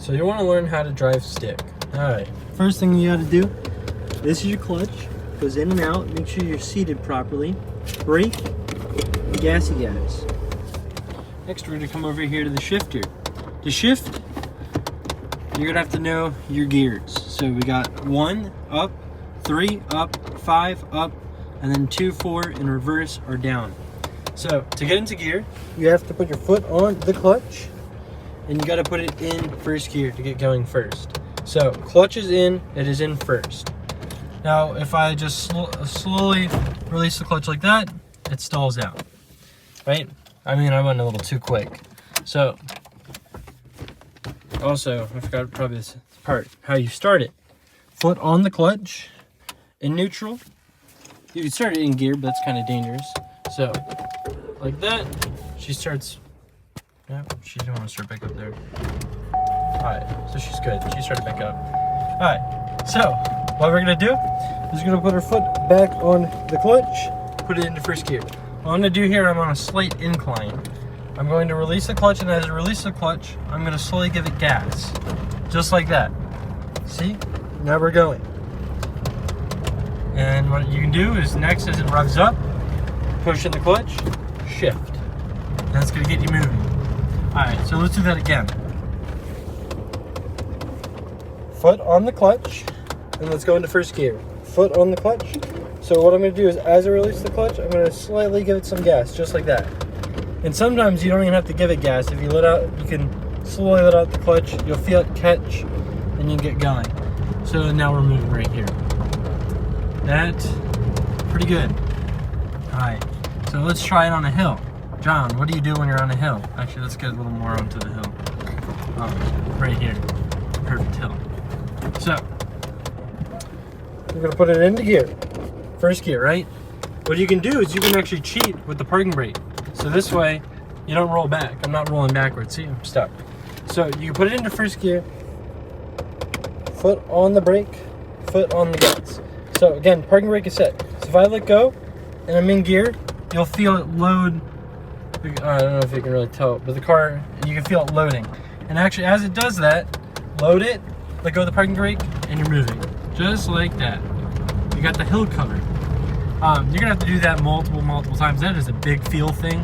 So you want to learn how to drive stick. Alright, first thing you got to do, this is your clutch, goes in and out, make sure you're seated properly, brake, gassy gas. Next we're going to come over here to the shifter. To shift, you're going to have to know your gears. So we got 1 up, 3 up, 5 up, and then 2, 4 in reverse or down. So to get into gear, you have to put your foot on the clutch, and you got to put it in first gear to get going first. So clutch is in, it is in first. Now if I just slowly release the clutch like that, it stalls out, right? I mean, I went a little too quick. So also, I forgot probably this part, how you start it. Foot on the clutch, in neutral. You can start it in gear, but that's kind of dangerous. So, like that, she starts, yeah, she didn't want to start back up there. Alright, so she's good. She started back up. Alright, so what we're going to do is we're going to put her foot back on the clutch, put it into first gear. What I'm going to do here, I'm on a slight incline. I'm going to release the clutch, and as I release the clutch, I'm going to slowly give it gas. Just like that. See? Now we're going. And what you can do is next, as it revs up, push in the clutch, shift. That's going to get you moving. Alright, so let's do that again. Foot on the clutch, and let's go into first gear. Foot on the clutch. So what I'm going to do is, as I release the clutch, I'm going to slightly give it some gas, just like that. And sometimes you don't even have to give it gas. If you let out, you can slowly let out the clutch, you'll feel it catch, and you get going. So now we're moving right here. That's pretty good. Alright, so let's try it on a hill. John, what do you do when you're on a hill? Actually, let's get a little more onto the hill. Right here. Perfect hill. So, we're going to put it into gear. First gear, right? What you can do is you can actually cheat with the parking brake. So this way, you don't roll back. I'm not rolling backwards. See, I'm stuck. So you can put it into first gear. Foot on the brake. Foot on the gas. So again, parking brake is set. So if I let go and I'm in gear, you'll feel it load. I don't know if you can really tell, but the car, you can feel it loading. And actually, as it does that, load it, let go of the parking brake, and you're moving. Just like that. You got the hill covered. You're gonna have to do that multiple times. That is a big feel thing.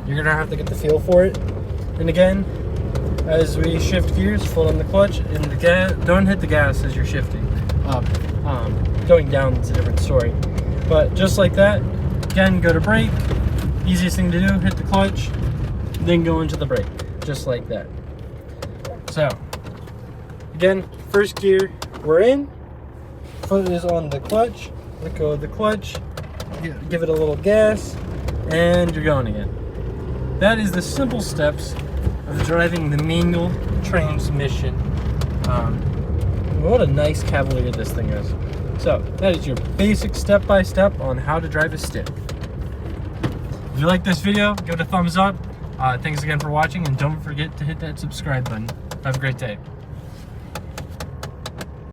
You're gonna have to get the feel for it. And again, as we shift gears, foot on the clutch, and the gas. Don't hit the gas as you're shifting. Going down is a different story. But just like that, again, go to brake. Easiest thing to do, hit the clutch, then go into the brake, just like that. So, again, first gear, we're in. Foot is on the clutch. Let go of the clutch, give it a little gas, and you're going again. That is the simple steps of driving the manual transmission. What a nice Cavalier this thing is. So, that is your basic step-by-step on how to drive a stick. If you like this video, give it a thumbs up. Thanks again for watching, and don't forget to hit that subscribe button. Have a great day.